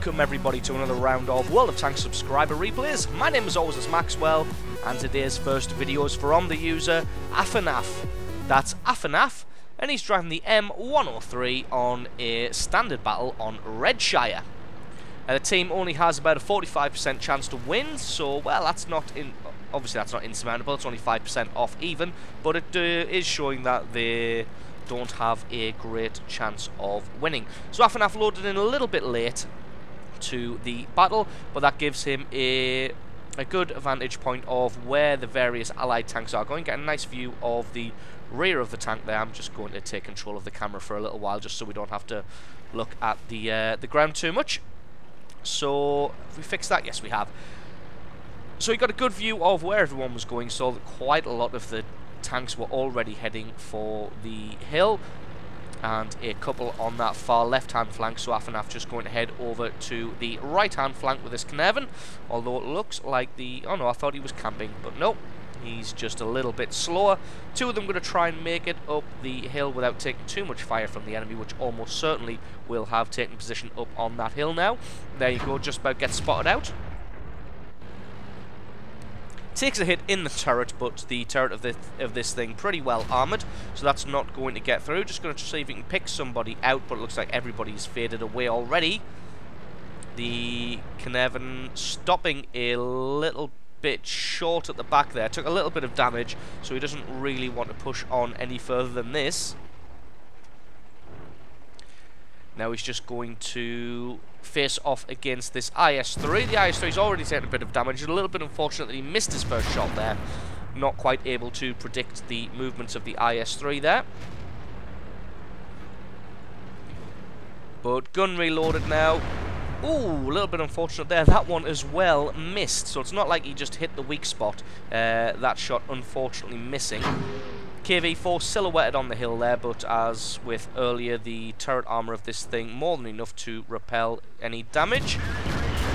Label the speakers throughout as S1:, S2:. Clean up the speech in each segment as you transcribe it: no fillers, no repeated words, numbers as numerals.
S1: welcome everybody to another round of World of Tanks subscriber replays. My name as always is Maxwell, and today's first video is from the user Afanaf. That's Afanaf, and he's driving the M103 on a standard battle on Redshire. The team only has about a 45% chance to win, so well, obviously that's not insurmountable. It's only 5% off even, but it is showing that they don't have a great chance of winning. So Afanaf loaded in a little bit late to the battle, but that gives him a good vantage point of where the various allied tanks are going. Get a nice view of the rear of the tank there. I'm just going to take control of the camera for a little while just so we don't have to look at the ground too much. So have we fixed that? Yes, we have. So we got a good view of where everyone was going, so quite a lot of the tanks were already heading for the hill, and a couple on that far left hand flank. So Afanaf just going to head over to the right hand flank with his Caernarvon, although it looks like oh no, I thought he was camping, but no, he's just a little bit slower. Two of them going to try and make it up the hill without taking too much fire from the enemy, which almost certainly will have taken position up on that hill now. There you go, just about gets spotted out. Takes a hit in the turret, but the turret of this thing pretty well armoured, so that's not going to get through. Just going to see if we can pick somebody out, but it looks like everybody's faded away already. The Caernarvon stopping a little bit short at the back there. Took a little bit of damage, so he doesn't really want to push on any further than this. Now he's just going to face off against this IS-3. The IS-3's already taken a bit of damage. A little bit unfortunate that he missed his first shot there. Not quite able to predict the movements of the IS-3 there. But gun reloaded now. Ooh, a little bit unfortunate there. That one as well missed. So it's not like he just hit the weak spot. That shot unfortunately missing. KV-4 silhouetted on the hill there, but as with earlier, the turret armour of this thing more than enough to repel any damage.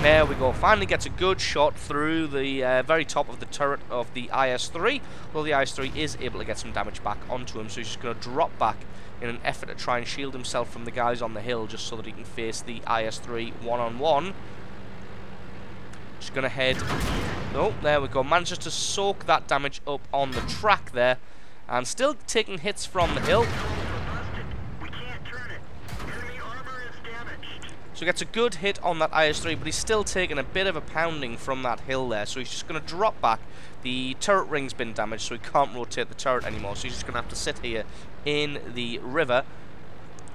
S1: There we go, finally gets a good shot through the very top of the turret of the IS-3. Well, the IS-3 is able to get some damage back onto him, so he's just going to drop back in an effort to try and shield himself from the guys on the hill, just so that he can face the IS-3 one-on-one. Just going to head... Oh, there we go, manages to soak that damage up on the track there. And still taking hits from the hill. So he gets a good hit on that IS-3, but he's still taking a bit of a pounding from that hill there. So he's just going to drop back. The turret ring's been damaged, so he can't rotate the turret anymore. So he's just going to have to sit here in the river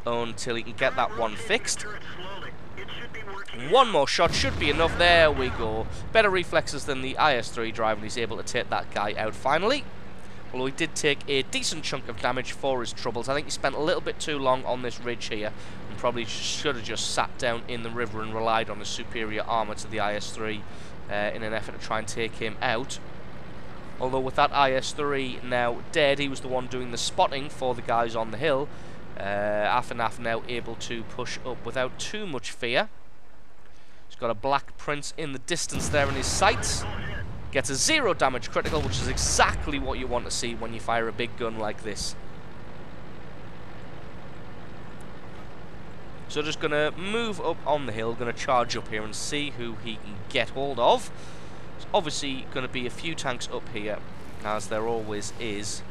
S1: until he can get that one fixed. One more shot should be enough. There we go. Better reflexes than the IS-3 driver, and he's able to take that guy out finally. Although he did take a decent chunk of damage for his troubles. I think he spent a little bit too long on this ridge here, and probably should have just sat down in the river and relied on the superior armour to the IS-3 in an effort to try and take him out. Although with that IS-3 now dead, he was the one doing the spotting for the guys on the hill. Afanaf now able to push up without too much fear. He's got a Black Prince in the distance there in his sights. Gets a 0 damage critical, which is exactly what you want to see when you fire a big gun like this. So just going to move up on the hill, going to charge up here and see who he can get hold of. There's obviously going to be a few tanks up here, as there always is.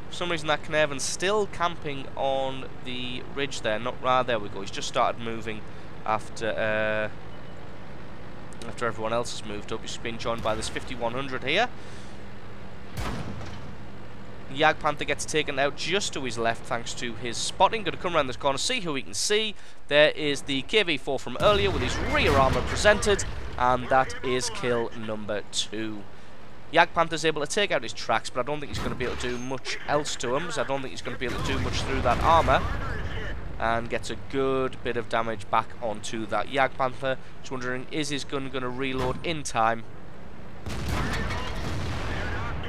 S1: For some reason that Caernarvon's still camping on the ridge there. There we go, he's just started moving after everyone else has moved up. He's been joined by this 5100 here. Jagdpanther gets taken out just to his left thanks to his spotting. Going to come around this corner, see who he can see. There is the KV-4 from earlier with his rear armour presented, and that is kill number 2. Jagdpanther's able to take out his tracks, but I don't think he's going to be able to do much else to him, so I don't think he's going to be able to do much through that armour. And gets a good bit of damage back onto that Jagdpanther. Just wondering, is his gun going to reload in time?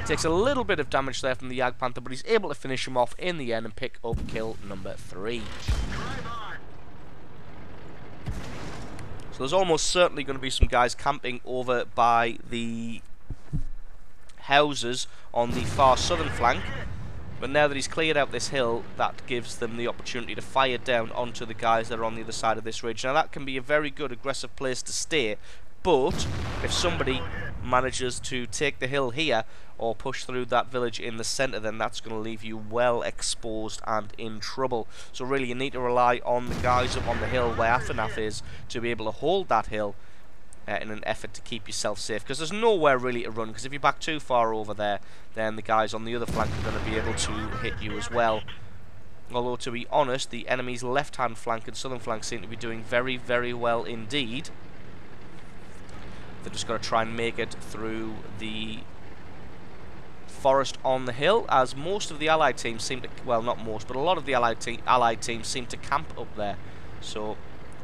S1: Takes a little bit of damage there from the Jagdpanther, but he's able to finish him off in the end and pick up kill number 3. So there's almost certainly going to be some guys camping over by the houses on the far southern flank. But now that he's cleared out this hill, that gives them the opportunity to fire down onto the guys that are on the other side of this ridge. Now that can be a very good aggressive place to stay, but if somebody manages to take the hill here or push through that village in the centre, then that's going to leave you well exposed and in trouble. So really you need to rely on the guys up on the hill where Afanaf is to be able to hold that hill in an effort to keep yourself safe, because there's nowhere really to run, because if you back too far over there, then the guys on the other flank are going to be able to hit you as well. Although, to be honest, the enemy's left-hand flank and southern flank seem to be doing very, very well indeed. They're just got to try and make it through the forest on the hill, as most of the allied teams seem to, well, not most, but a lot of the allied teams seem to camp up there. So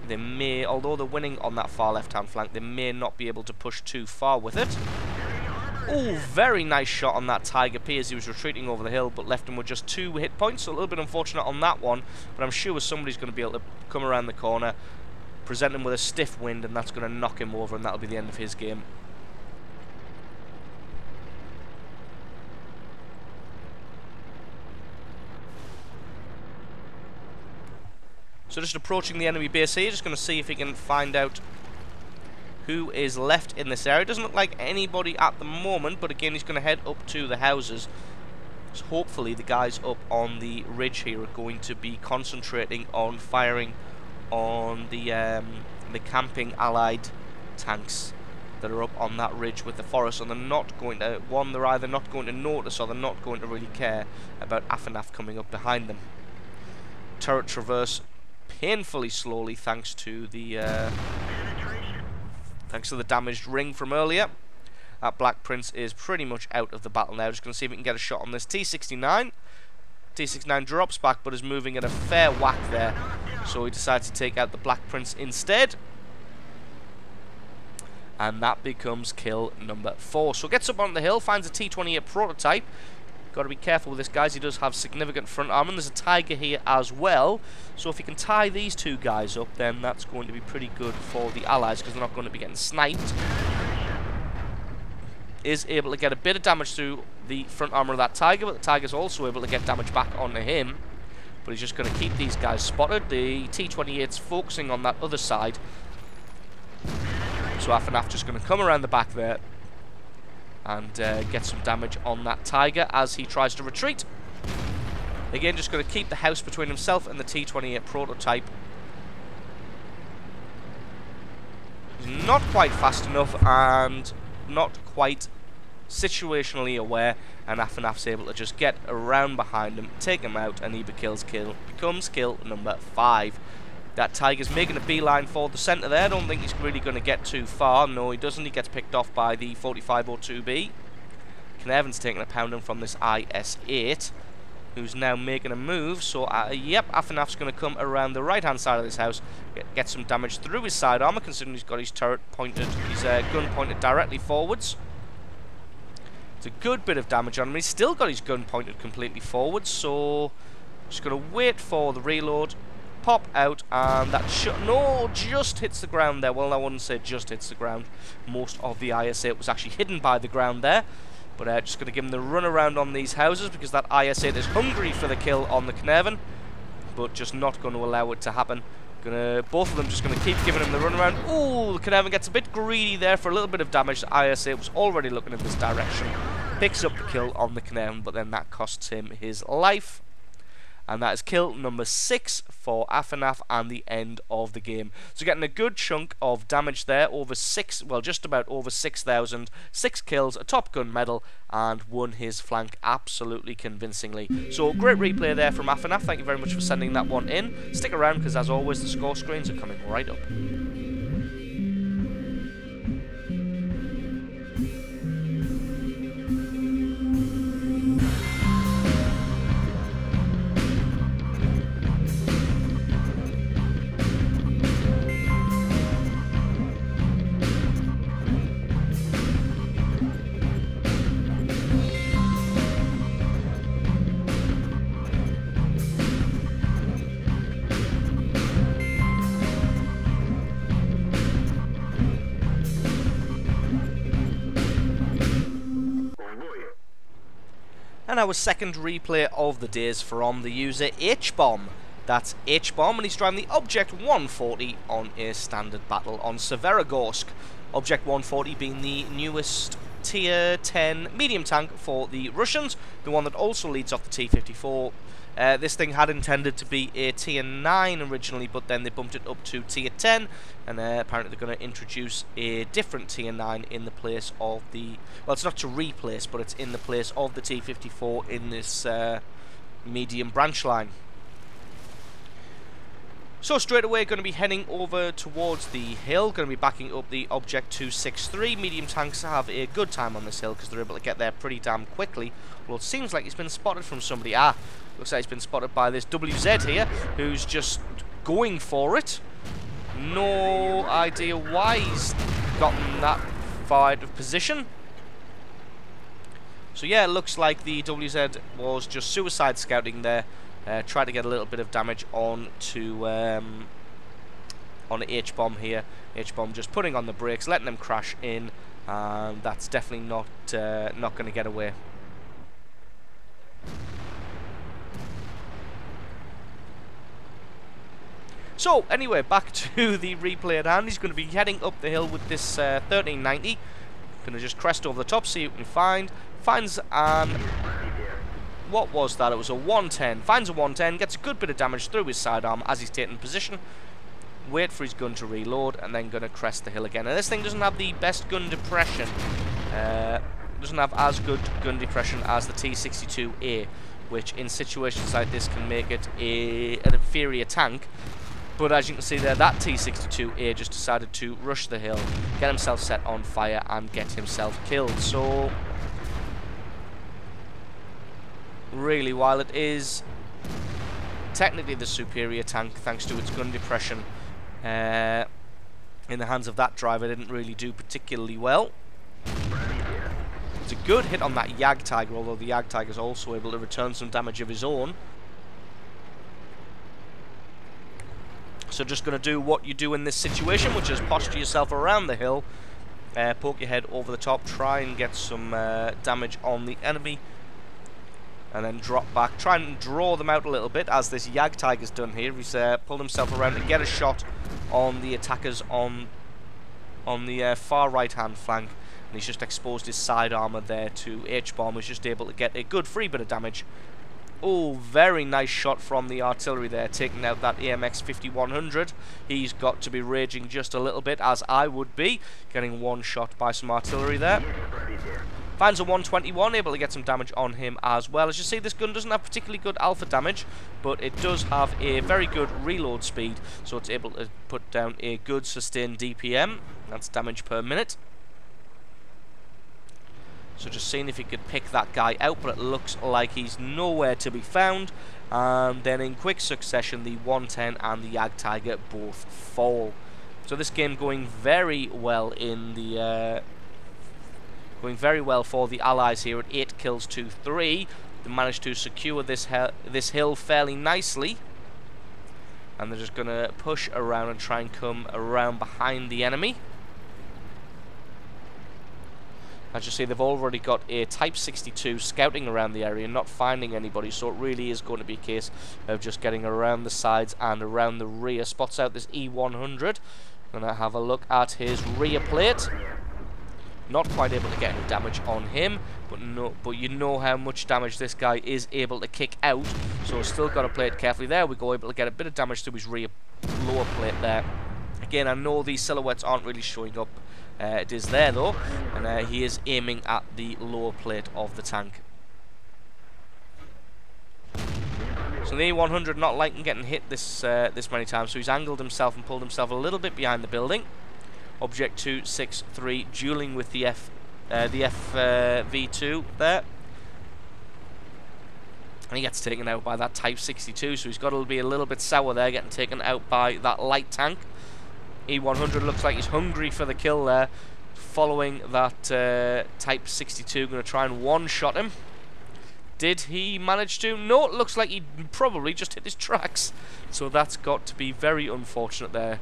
S1: they may, although they're winning on that far left-hand flank, they may not be able to push too far with it. Oh, very nice shot on that Tiger P as he was retreating over the hill, but left him with just 2 hit points, so a little bit unfortunate on that one, but I'm sure somebody's going to be able to come around the corner, present him with a stiff wind, and that's going to knock him over, and that'll be the end of his game. So just approaching the enemy base here, just going to see if he can find out who is left in this area. It doesn't look like anybody at the moment, but again, he's going to head up to the houses. So hopefully the guys up on the ridge here are going to be concentrating on firing on the camping allied tanks that are up on that ridge with the forest, and they're not going to, they're either not going to notice or they're not going to really care about Afanaf coming up behind them. Turret traverse painfully slowly thanks to the damaged ring from earlier. That Black Prince is pretty much out of the battle now. Just going to see if we can get a shot on this T69. T69 drops back but is moving at a fair whack there, so he decides to take out the Black Prince instead, and that becomes kill number 4. So gets up on the hill, finds a T28 prototype. Got to be careful with this, guys. He does have significant front armor, and there's a Tiger here as well. So if he can tie these 2 guys up, then that's going to be pretty good for the allies, because they're not going to be getting sniped. Is able to get a bit of damage through the front armor of that Tiger, but the Tiger's also able to get damage back onto him. But he's just going to keep these guys spotted. The T28's focusing on that other side. So Afanaf just going to come around the back there and get some damage on that Tiger as he tries to retreat. Again, just going to keep the house between himself and the T28 prototype. He's not quite fast enough and not quite situationally aware, and Afanaf's able to just get around behind him, take him out, and he becomes kill number 5. That Tiger's making a beeline for the centre there. I don't think he's really going to get too far. No, he doesn't. He gets picked off by the 4502B. Caernarvon's taking a pounding from this IS-8, who's now making a move. So, yep, Afanaf's going to come around the right-hand side of this house, get some damage through his side armour, considering he's got his turret pointed, his gun pointed directly forwards. It's a good bit of damage on him. He's still got his gun pointed completely forwards, so just going to wait for the reload. Pop out, and that just hits the ground there. Well, I wouldn't say just hits the ground. Most of the IS-8 was actually hidden by the ground there. But just going to give him the run around on these houses, because that IS-8 is hungry for the kill on the Caernarvon, but just not going to allow it to happen. Both of them just going to keep giving him the run around. Ooh, the Caernarvon gets a bit greedy there for a little bit of damage. The IS-8 was already looking in this direction. Picks up the kill on the Caernarvon, but then that costs him his life. And that is kill number 6 for Afanaf and the end of the game. So getting a good chunk of damage there, over 6, well, just about over 6,000, 6 kills, a Top Gun medal, and won his flank absolutely convincingly. So great replay there from Afanaf. Thank you very much for sending that one in. Stick around, because as always, the score screens are coming right up. And our second replay of the day is from the user H-Bomb. That's H-Bomb, and he's driving the Object 140 on a standard battle on Severogorsk. Object 140 being the newest Tier 10 medium tank for the Russians, the one that also leads off the T-54. This thing had intended to be a Tier 9 originally, but then they bumped it up to Tier 10, and apparently they're going to introduce a different Tier 9 in the place of the... Well, it's not to replace, but it's in the place of the T-54 in this medium branch line. So straight away, going to be heading over towards the hill, going to be backing up the Object 263. Medium tanks have a good time on this hill because they're able to get there pretty damn quickly. Well, it seems like he's been spotted from somebody. Looks like he's been spotted by this WZ here, who's just going for it. No idea why he's gotten that far out of position. So yeah, it looks like the WZ was just suicide scouting there. Try to get a little bit of damage on H-Bomb here. H-Bomb just putting on the brakes, letting them crash in, and that's definitely not going to get away. So anyway, back to the replay at hand. He's going to be heading up the hill with this 1390. Going to just crest over the top, see what we can find. Finds an... What was that? It was a 110. Finds a 110, gets a good bit of damage through his sidearm as he's taking position. Wait for his gun to reload, and then going to crest the hill again. And this thing doesn't have the best gun depression. Doesn't have as good gun depression as the T-62A, which in situations like this can make it an inferior tank. But as you can see there, that T-62A just decided to rush the hill, get himself set on fire, and get himself killed. So... really, while it is technically the superior tank thanks to its gun depression, in the hands of that driver didn't really do particularly well. It's a good hit on that Jagdtiger, although the Jagdtiger is also able to return some damage of his own. So just going to do what you do in this situation, which is posture yourself around the hill, poke your head over the top, try and get some damage on the enemy, and then drop back. Try and draw them out a little bit, as this Jagdtiger's done here. He's pulled himself around to get a shot on the attackers on the far right-hand flank, and he's just exposed his side armor there to H-Bomb, who's just able to get a good free bit of damage. Oh, very nice shot from the artillery there, taking out that AMX 5100. He's got to be raging just a little bit, as I would be, getting one shot by some artillery there. Finds a 121, able to get some damage on him as well. As you see, this gun doesn't have particularly good alpha damage, but it does have a very good reload speed, so it's able to put down a good sustained DPM. That's damage per minute. So just seeing if he could pick that guy out, but it looks like he's nowhere to be found. And then in quick succession, the 110 and the Jagdtiger both fall. So this game going very well in the... going very well for the Allies here at 8 kills to 3. They managed to secure this hill fairly nicely. And they're just going to push around and try and come around behind the enemy. As you see, they've already got a Type 62 scouting around the area, not finding anybody, so it really is going to be a case of just getting around the sides and around the rear. Spots out this E100. Gonna have a look at his rear plate. Not quite able to get any damage on him, but you know how much damage this guy is able to kick out, so still got to play it carefully. There we go, able to get a bit of damage to his rear lower plate there. Again, I know these silhouettes aren't really showing up. It is there though, and he is aiming at the lower plate of the tank. So the E100 not liking getting hit this many times, so he's angled himself and pulled himself a little bit behind the building. Object 263 dueling with the FV2 there. And he gets taken out by that Type 62, so he's got to be a little bit sour there, getting taken out by that light tank. E100 looks like he's hungry for the kill there, following that Type 62, going to try and one-shot him. Did he manage to? No, it looks like he probably just hit his tracks. So that's got to be very unfortunate there,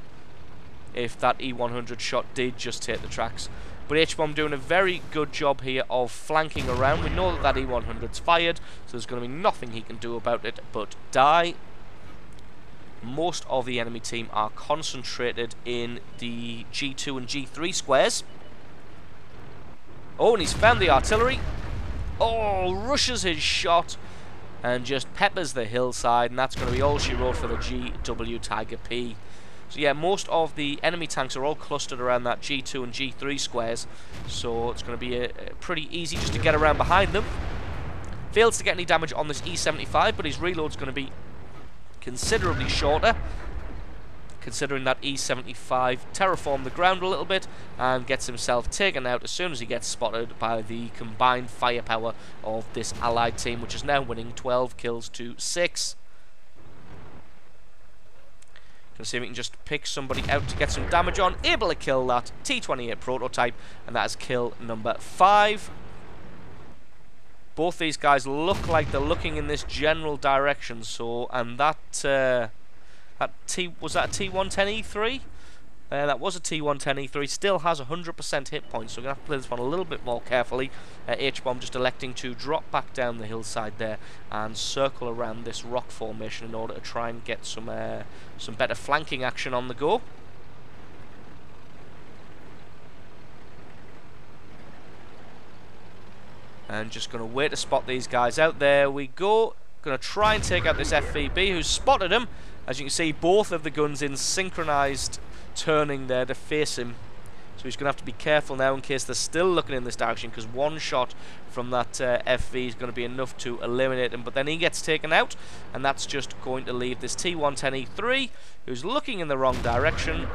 S1: if that E100 shot did just hit the tracks. But H-Bomb doing a very good job here of flanking around. We know that that E100's fired, so there's going to be nothing he can do about it but die. Most of the enemy team are concentrated in the G2 and G3 squares. Oh, and he's found the artillery. Oh, rushes his shot and just peppers the hillside, and that's going to be all she wrote for the GW Tiger P. So yeah, most of the enemy tanks are all clustered around that G2 and G3 squares, so it's going to be pretty easy just to get around behind them. Fails to get any damage on this E75, but his reload's going to be considerably shorter, considering that E75 terraformed the ground a little bit and gets himself taken out as soon as he gets spotted by the combined firepower of this allied team, which is now winning 12 kills to 6. Gonna see if we can just pick somebody out to get some damage on. Able to kill that T28 prototype, and that is kill number 5. Both these guys look like they're looking in this general direction, so, and was that a T110E3? That was a T110E3, still has 100% hit points, so we're going to have to play this one a little bit more carefully. H-Bomb just electing to drop back down the hillside there and circle around this rock formation in order to try and get some better flanking action on the go. And just going to wait to spot these guys out. There we go. Going to try and take out this FVB who's spotted him. As you can see, both of the guns in synchronized turning there to face him. So he's going to have to be careful now in case they're still looking in this direction, because one shot from that FV is going to be enough to eliminate him. But then he gets taken out, and that's just going to leave this T110E3 who's looking in the wrong direction.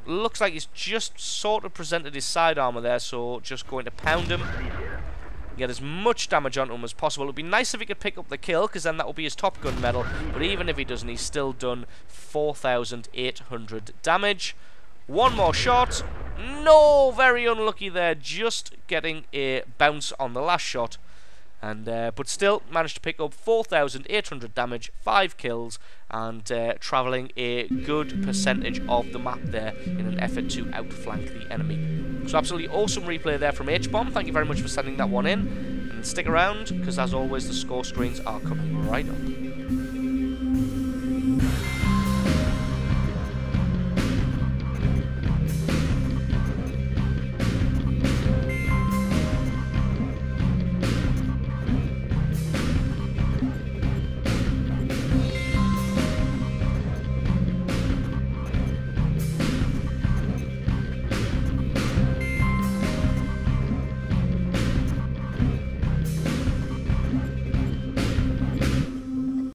S1: Looks like he's just sort of presented his side armor there, so just going to pound him. Get as much damage onto him as possible. It would be nice if he could pick up the kill, because then that will be his Top Gun medal. But even if he doesn't, he's still done 4,800 damage. One more shot. No, very unlucky there. Just getting a bounce on the last shot. And but still managed to pick up 4,800 damage, 5 kills, and travelling a good percentage of the map there in an effort to outflank the enemy. So absolutely awesome replay there from H-Bomb. Thank you very much for sending that one in. And stick around, because as always the score screens are coming right up.